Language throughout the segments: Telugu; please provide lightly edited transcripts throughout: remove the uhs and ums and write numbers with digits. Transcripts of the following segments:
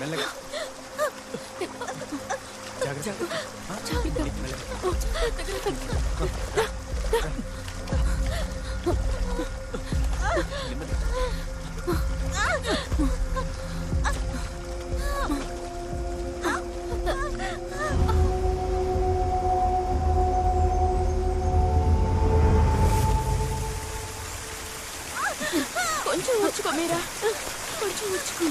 మెల్లగా కొంచెం వచ్చుకో మీరా, కొంచెం వచ్చుకో.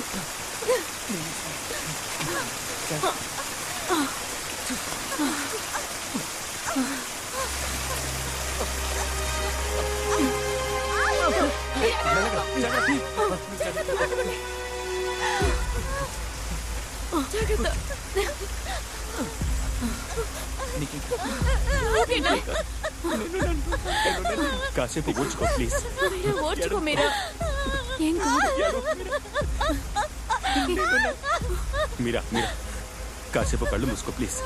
కాసేపు ఓర్చుకో ప్లీజ్. ఓర్చుకో మీరా, ఏం కాదు. మీరా మీరా కాసేపు కళ్ళు మూసుకో ప్లీజ్.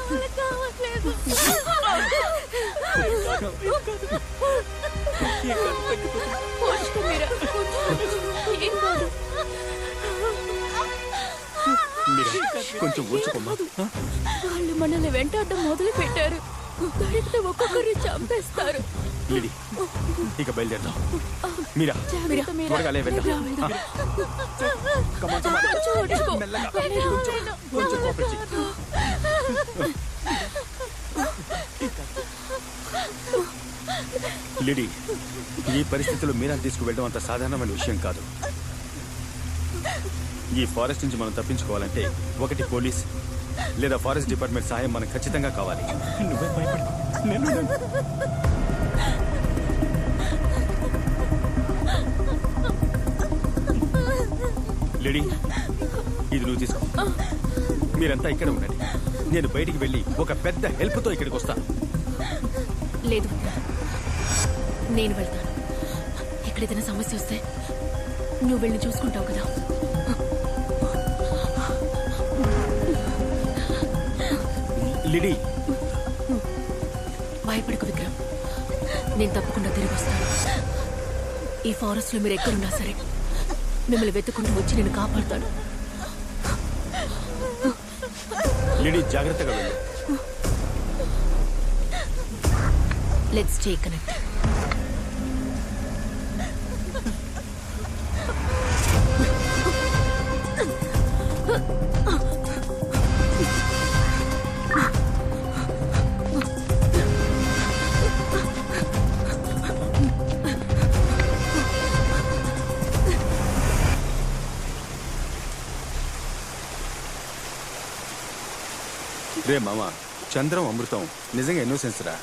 కొంచెం ఓర్చుకోమ్మా. వాళ్ళు మనల్ని వెంటాడడం మొదలు పెట్టారు. దొరికితే ఒక్కొక్కరిని చంపేస్తారు. లిడి, ఇక బయలుదేరదాం. మీరా త్వరగా వెళ్దాం. లిడి, ఈ పరిస్థితిలో మీరా తీసుకువెళ్ళడం అంత సాధారణమైన విషయం కాదు. ఈ ఫారెస్ట్ నుంచి మనం తప్పించుకోవాలంటే ఒకటి పోలీస్ లేదా ఫారెస్ట్ డిపార్ట్మెంట్ సహాయం మనకు ఖచ్చితంగా కావాలి. నువ్వే భయపడు. లేడీ, ఇది నువ్వు తీసుకో. మీరంతా ఇక్కడ ఉండండి. నేను బయటికి వెళ్ళి ఒక పెద్ద హెల్ప్తో ఇక్కడికి వస్తాను. లేదు, నేను వెళ్తాను. ఎక్కడైనా సమస్య వస్తే నువ్వు వెళ్ళి చూసుకుంటావు కదా. లిడీ, భయపడకు విక్రమ్, నేను తప్పకుండా తిరిగి వస్తాను. ఈ ఫారెస్ట్ లో మీరు ఎక్కడున్నా సరే మిమ్మల్ని వెతుకుంటూ వచ్చి నేను కాపాడుతాను. లిడీ, జాగ్రత్తగా వెళ్ళు. Let's stay connect. రే మామ, చంద్రం అమృతం నిజంగా ఇన్నోసెన్స్ రా.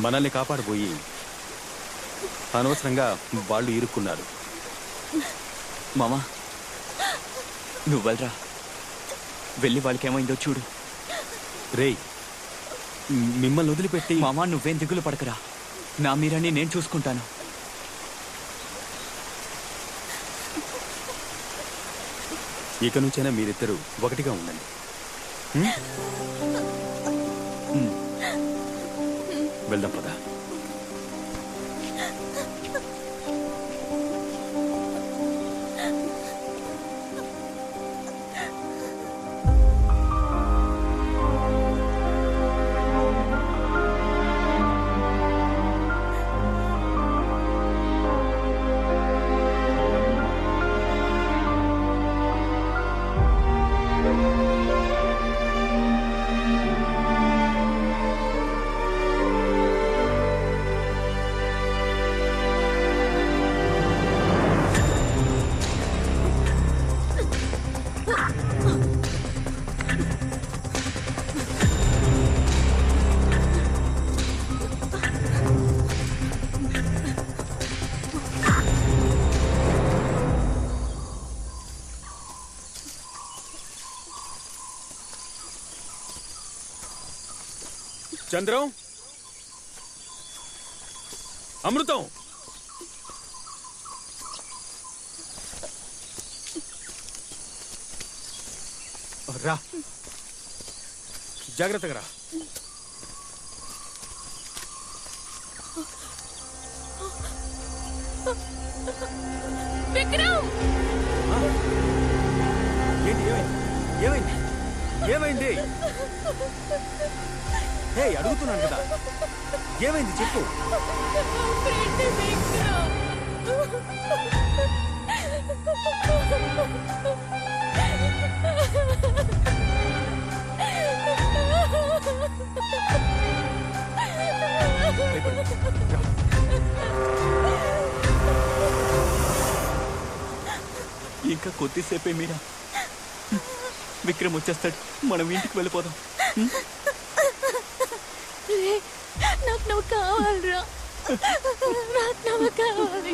మనల్ని కాపాడబోయి అనవసరంగా వాళ్ళు ఇరుక్కున్నారు. మామా, నువ్వు వెళ్ళరా, వెళ్ళి వాళ్ళకేమైందో చూడు. రే, మిమ్మల్ని వదిలిపెట్టి. మామా, నువ్వేం దిగులు పడకరా, నా మీరాని నేను చూసుకుంటాను. ఇక నుంచైనా మీరిద్దరూ ఒకటిగా ఉండండి. వెళ్దాం పదా. చంద్రం, అమృతం, రా, జాగ్రత్తగా రా. విక్రమ్! ఏంటి ఏమైంది ఏమైంది హే అడుగుతున్నాను కదా ఏమైంది చెప్పు. ఇంకా కొద్దిసేపే మీరా, విక్రమ్ వచ్చేస్తాడు. మనం ఇంటికి వెళ్ళిపోదాం. నాకు నువ్వు కావాలరా, నాకు నువ్వు కావాలి.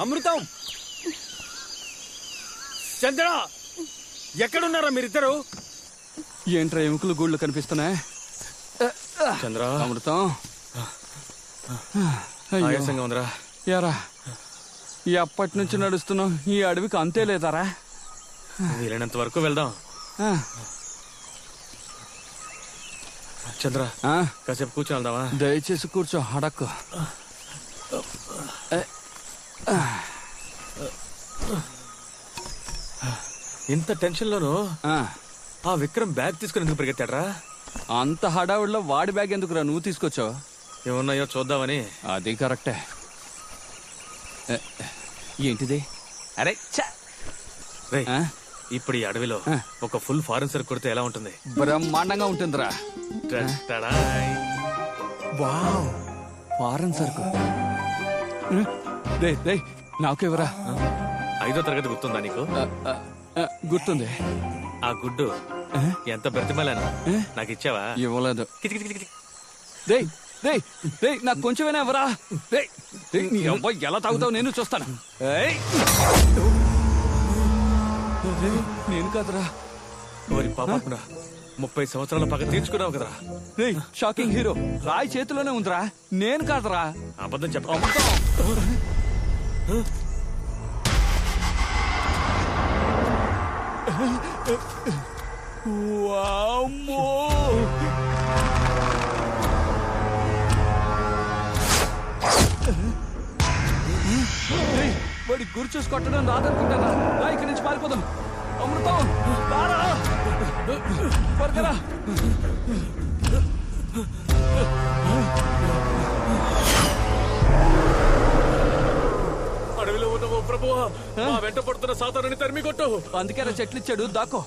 అమృతం, చంద్ర, ఎక్కడున్నారా మీరిద్దరు? ఏంట్రా ఎముకలు గూళ్ళు కనిపిస్తున్నాయి? చంద్ర, అమృతం ఆయాసంగా ఉందిరా. యారా ఎప్పటి నుంచి నడుస్తున్నావు? ఈ అడవికి అంతే లేదారా? వీలైనంత వరకు వెళ్దాం. చంద్ర, కాసేపు కూర్చొని వెళ్దామా? దయచేసి కూర్చో, అడక్కు. ఇంత టెన్షన్ లోను ఆ విక్రమ్ బ్యాగ్ తీసుకుని ఎందుకు పరిగెత్తాడ్రా? అంత హడావుడిలో వాడి బ్యాగ్ ఎందుకురా నువ్వు తీసుకొచ్చావు? ఏమున్నాయో చూద్దామని. అది కరెక్టే. ఏంటిది? అరే ఇప్పుడు ఈ అడవిలో ఒక ఫుల్ ఫారెన్ సరుకు కొడితే ఎలా ఉంటుంది? బ్రహ్మాండంగా ఉంటుందిరా. వావ్, ఫారెన్ సరుకు. నాకెవరా? 5వ తరగతి గుర్తుందా నీకు? గుర్తుంది. ఆ గుడ్డు ఎంత బ్రతిమలాను నాకు ఇచ్చావా? ఇవ్వలేదు. నాకు కొంచెమైనా ఎవరా? నీ అబ్బాయి ఎలా తాగుతావు నేను చూస్తాను. నేను కాదురా. ఓరి పాపకుడా, 30 సంవత్సరాల పగ తీర్చుకున్నావు కదరా. షాకింగ్ హీరో రాయి చేతిలోనే ఉందిరా. నేను కాదురా. అబద్ధం చెప్ప. వామ్మో, వాడి గురి చూసి కొట్టడం రాదనుకుంటారా? రా, ఇక్కడి నుంచి పారిపోదాం. అమృతం, రారా, త్వరగా. అడవిలో ఉన్న ఓ ప్రభువా, మా వెంట పడుతున్న సాతానుని తరిమి కొట్టు. అందుకే చెట్లు ఇచ్చాడు, దాకో.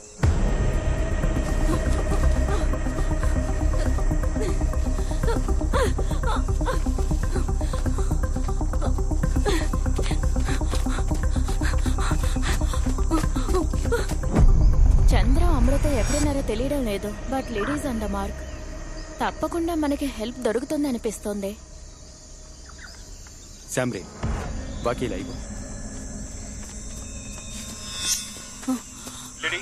చంద్ర, అమృత ఎక్కడున్నారో తెలియడం లేదు. బట్ లేడీస్ అండ్ మార్క్ తప్పకుండా మనకి హెల్ప్ దొరుకుతుంది అనిపిస్తోంది. శామ్రీ, బాకీ లైవ్. లేడీ,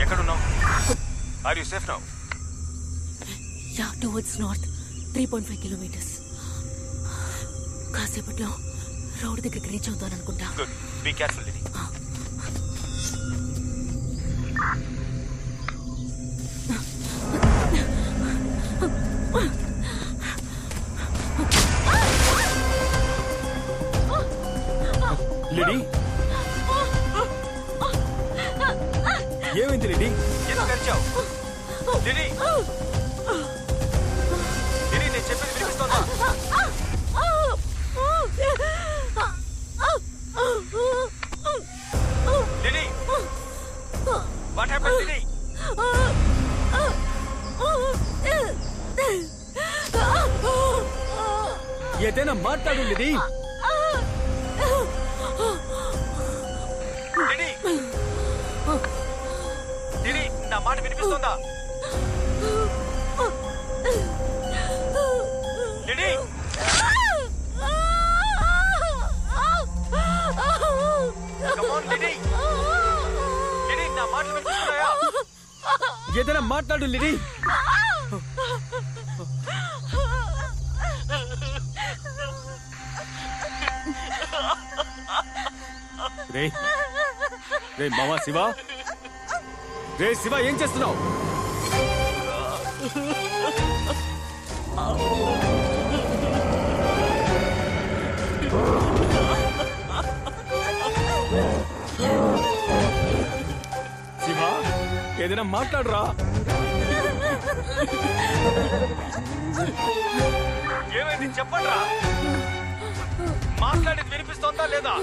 ఎక్కడున్నావు? Are you safe now? Yeah, towards north 3.5 kilometres. కాసేపట్లో రోడ్ దగ్గరికి రీచ్ అవుతాను అనుకుంటా. Good, be careful lady. Lady, ఏమైంది లేడీ? ఎందుకు అరిచావు? లేడీ, లేడీ, నేను చెప్పేది వినిపిస్తోందా? Lady, what happened lady? ఏదైనా మాట్లాడు లేడీ. లేడీ, నా మాట వినిపిస్తోందా? Lady, come on, lady. Lady, నా మాటలు వినిపిస్తున్నాయా? ఏదైనా మాట్లాడు లేడీ. రే రే మావా శివ, రే శివ ఏం చేస్తున్నావు? శివ ఏదైనా మాట్లాడరా. ఏమైంది చెప్పండి రా. మాట్లాడేది వినిపిస్తోందా లేదా?